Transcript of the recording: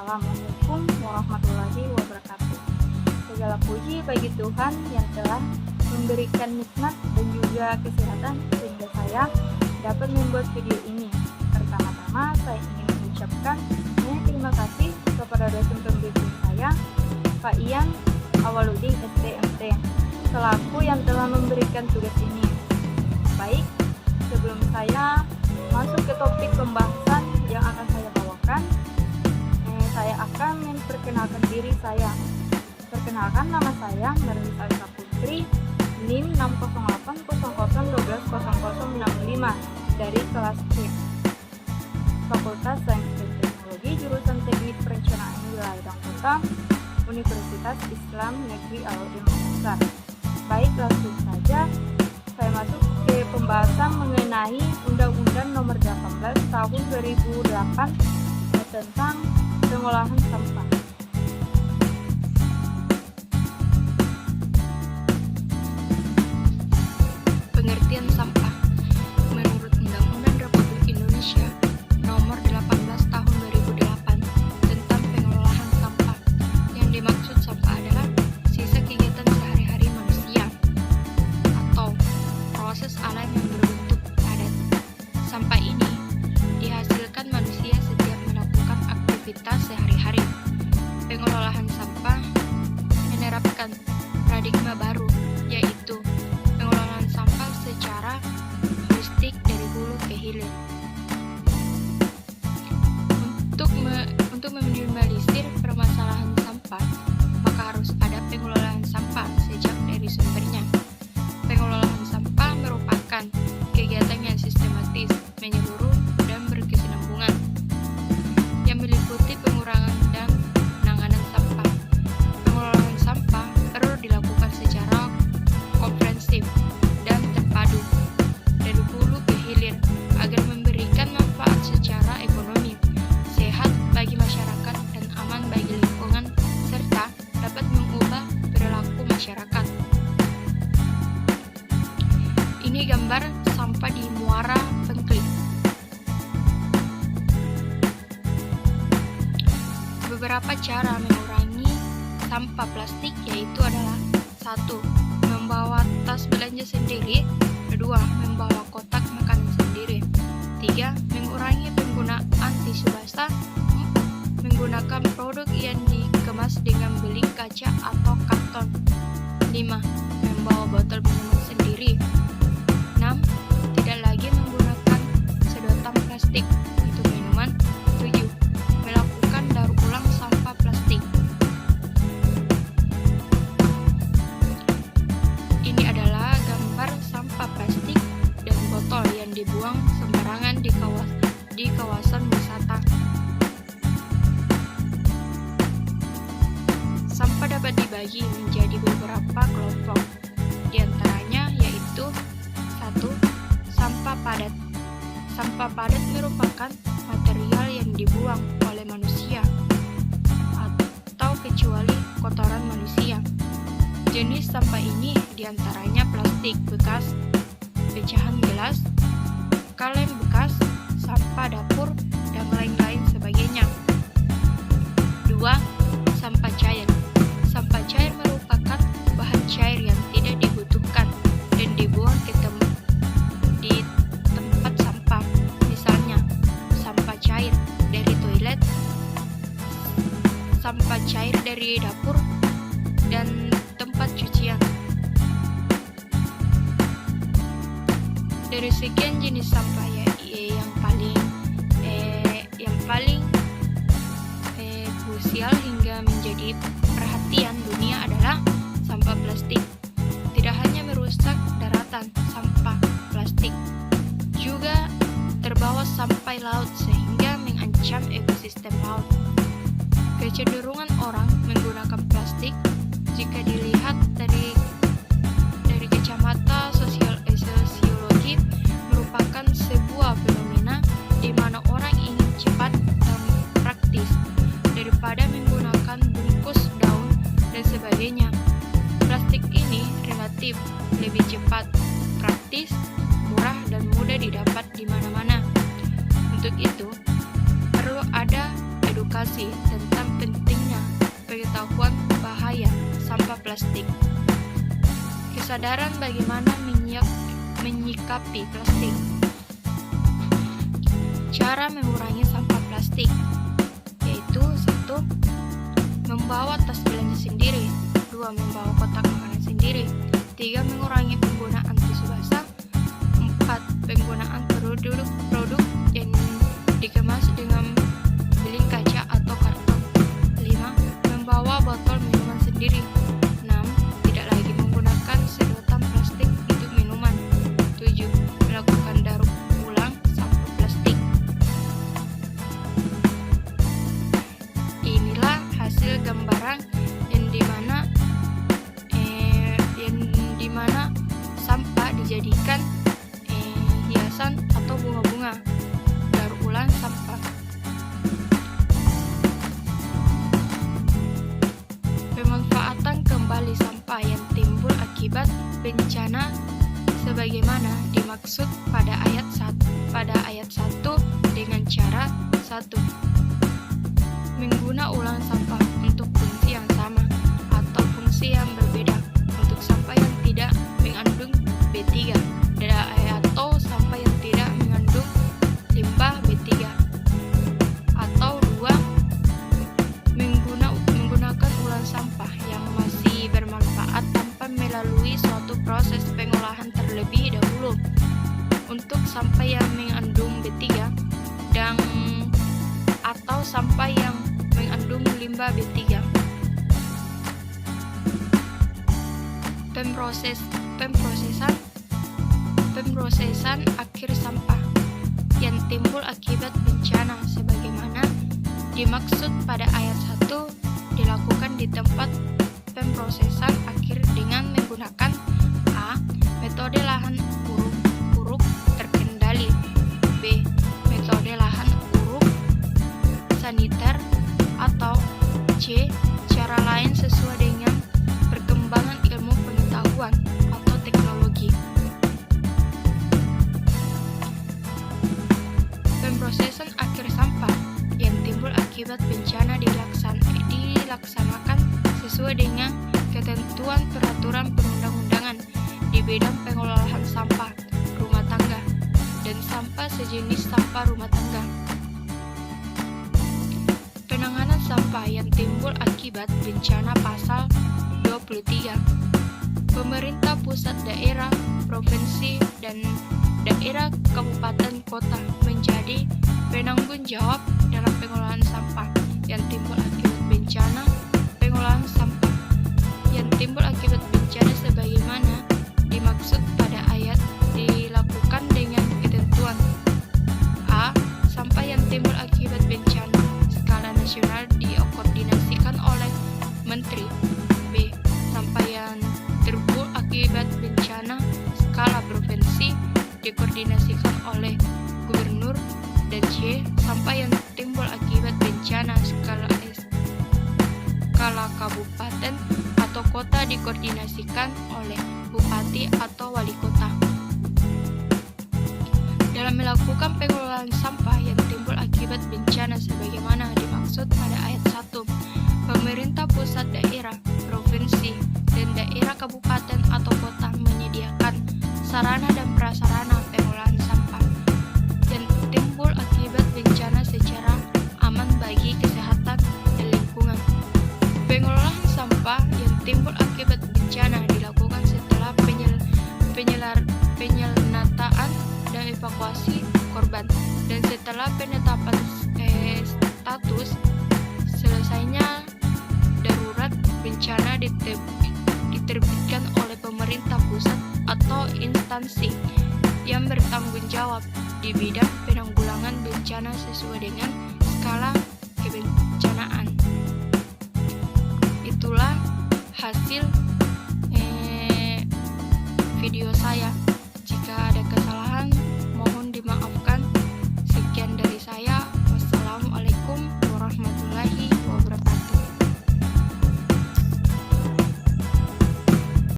Assalamualaikum warahmatullahi wabarakatuh. Segala puji bagi Tuhan yang telah memberikan nikmat dan juga kesehatan sehingga saya dapat membuat video ini. Pertama-tama saya ingin mengucapkan banyak terima kasih kepada dosen pembimbing saya, Pak Ian Awaludin STMT, selaku yang telah memberikan tugas ini. Baik, sebelum saya masuk ke topik pembahasan yang akan saya bawakan, saya akan memperkenalkan diri saya. Perkenalkan, nama saya Marlis Alisa Putri, NIM 60800120065 dari kelas C, Fakultas Sains dan Teknologi, jurusan Teknik Perencanaan Wilayah dan Kota, Universitas Islam Negeri Al-Azhar Makassar. Baik, langsung saja saya masuk ke pembahasan mengenai Undang-Undang Nomor 18 Tahun 2008 tentang pengolahan sampah. Pengertian sampah menurut Undang-Undang Republik Indonesia Nomor 18 Tahun 2008 tentang pengolahan sampah. Yang dimaksud sampah adalah sisa kegiatan sehari-hari manusia atau proses alam yang berbentuk padat. Sampah ini dihasilkan manusia setiap melakukan aktivitas sehari-hari. Pengolahan sampah menerapkan paradigma baru, yaitu pengolahan sampah secara holistik dari hulu ke hilir. Untuk meminimalisir permasalahan sampah, maka harus ada pengolahan sampah sejak dari sumbernya. Pengolahan sampah merupakan kegiatan yang sistematis, menyeluruh, dan berkesinambungan yang meliputi pengurangan dan penanganan sampah. Pengolahan sampah perlu dilakukan secara komprehensif dan terpadu dari hulu ke hilir agar memberikan manfaat secara ekonomi, sehat bagi masyarakat, dan aman bagi lingkungan, serta dapat mengubah perilaku masyarakat. Ini gambar sampah di Muara Pengklik. Beberapa cara mengurangi sampah plastik yaitu adalah 1. Membawa tas belanja sendiri. 2. Membawa kotak makanan sendiri. 3. Mengurangi penggunaan tisu basah. 4. Menggunakan produk yang dikemas dengan beling kaca atau karton. 5. Membawa botol minuman sendiri. 6. Tidak lagi menggunakan sedotan plastik untuk minuman. 7. Melakukan daur ulang sampah plastik. Ini adalah gambar sampah plastik dan botol yang dibuang sembarangan di kawasan wisata. Sampah dapat dibagi menjadi beberapa kelompok. Di antaranya yaitu 1. Sampah padat. Sampah padat merupakan material yang dibuang oleh manusia atau kecuali kotoran manusia. Jenis sampah ini diantaranya plastik bekas, pecahan gelas, kaleng bekas, sampah dapur, dan lain-lain sebagainya. 2. Sampah cair. Sampah cair merupakan bahan cair yang tidak dibutuhkan dan dibuang di tempat sampah. Misalnya, sampah cair dari toilet, sampah cair dari dapur, dan tempat cucian. Dari sekian jenis sampah yang paling krusial hingga menjadi perhatian dunia adalah sampah plastik. Tidak hanya merusak daratan, sampah plastik juga terbawa sampai laut sehingga mengancam ekosistem laut. Kecenderungan orang menggunakan plastik jika dilihat dari kacamata sosiologi merupakan sebuah fenomena di mana orang ingin cepat dan praktis daripada menggunakan bungkus daun dan sebagainya. Plastik ini relatif lebih cepat, praktis, murah, dan mudah didapat di mana-mana. Untuk itu, perlu ada edukasi tentang pengetahuan bahaya sampah plastik. Kesadaran bagaimana menyikapi plastik. Cara mengurangi sampah plastik, yaitu 1. Membawa tas belanja sendiri, 2. Membawa kotak makanan sendiri, 3. Mengurangi penggunaan tisu basah, 4. Penggunaan produk yang dikemas dengan beling kaca atau karton, 5. Membawa botol minuman sendiri, 6. Tidak lagi menggunakan sedotan plastik untuk minuman, 7. Melakukan daur ulang sampah plastik. Inilah hasil gambaran yang dimana sampah dijadikan hiasan atau bunga-bunga. Daur ulang sampah. Pemanfaatan kembali sampah yang timbul akibat bencana sebagaimana dimaksud pada ayat 1 dengan cara 1. Mengguna ulang sampah untuk fungsi yang sama atau fungsi yang berbeda untuk sampah yang tidak mengandung B3 atau sampah yang tidak mengandung limbah B3, atau 2. Menggunakan ulang sampah yang masih bermanfaat tanpa melalui suatu proses pengolahan terlebih dahulu untuk sampah yang mengandung B3 dan atau sampah yang mengandung limbah B3. Pemrosesan akhir sampah yang timbul akibat bencana sebagaimana dimaksud pada ayat 1 dilakukan di tempat pemrosesan akhir dengan menggunakan A. Metode lahan uruk terkendali, B. Metode lahan uruk saniter, atau C. Cara lain sesuai dengan perkembangan ilmu pengetahuan atau teknologi. Pemrosesan akhir sampah yang timbul akibat bencana dilaksanakan sesuai dengan ketentuan peraturan perundang-undangan di bidang pengelolaan sampah rumah tangga dan sampah sejenis sampah rumah tangga. Penanganan sampah yang timbul akibat bencana pasal 23. Pemerintah pusat, daerah, provinsi, dan daerah kabupaten kota menjadi penanggung jawab dalam pengelolaan sampah yang timbul akibat bencana. Pengolahan sampah yang timbul akibat bencana sebagaimana dimaksud pada ayat dilakukan dengan ketentuan A. Sampah yang timbul akibat bencana skala nasional dikoordinasikan oleh Menteri. B. Sampah yang timbul akibat bencana skala provinsi dikoordinasikan oleh Gubernur. Dan C. Sampah yang timbul akibat bencana skala kabupaten atau kota dikoordinasikan oleh Bupati atau Wali Kota. Dalam melakukan pengelolaan sampah yang timbul akibat bencana sebagaimana dimaksud pada ayat 1, pemerintah pusat, daerah, provinsi, dan daerah kabupaten atau kota menyediakan sarana dan prasarana pengolahan sampah yang timbul akibat bencana secara aman bagi kesehatan dan lingkungan. Pengolahan sampah yang timbul akibat bencana dilakukan setelah penyelenggaraan dan evakuasi korban, dan setelah penetapan status selesainya darurat bencana diterbitkan oleh pemerintah pusat atau instansi yang bertanggung jawab di bidang penanggulangan bencana sesuai dengan skala kebencanaan. Itulah hasil video saya. Jika ada kesalahan, mohon dimaafkan. Sekian dari saya.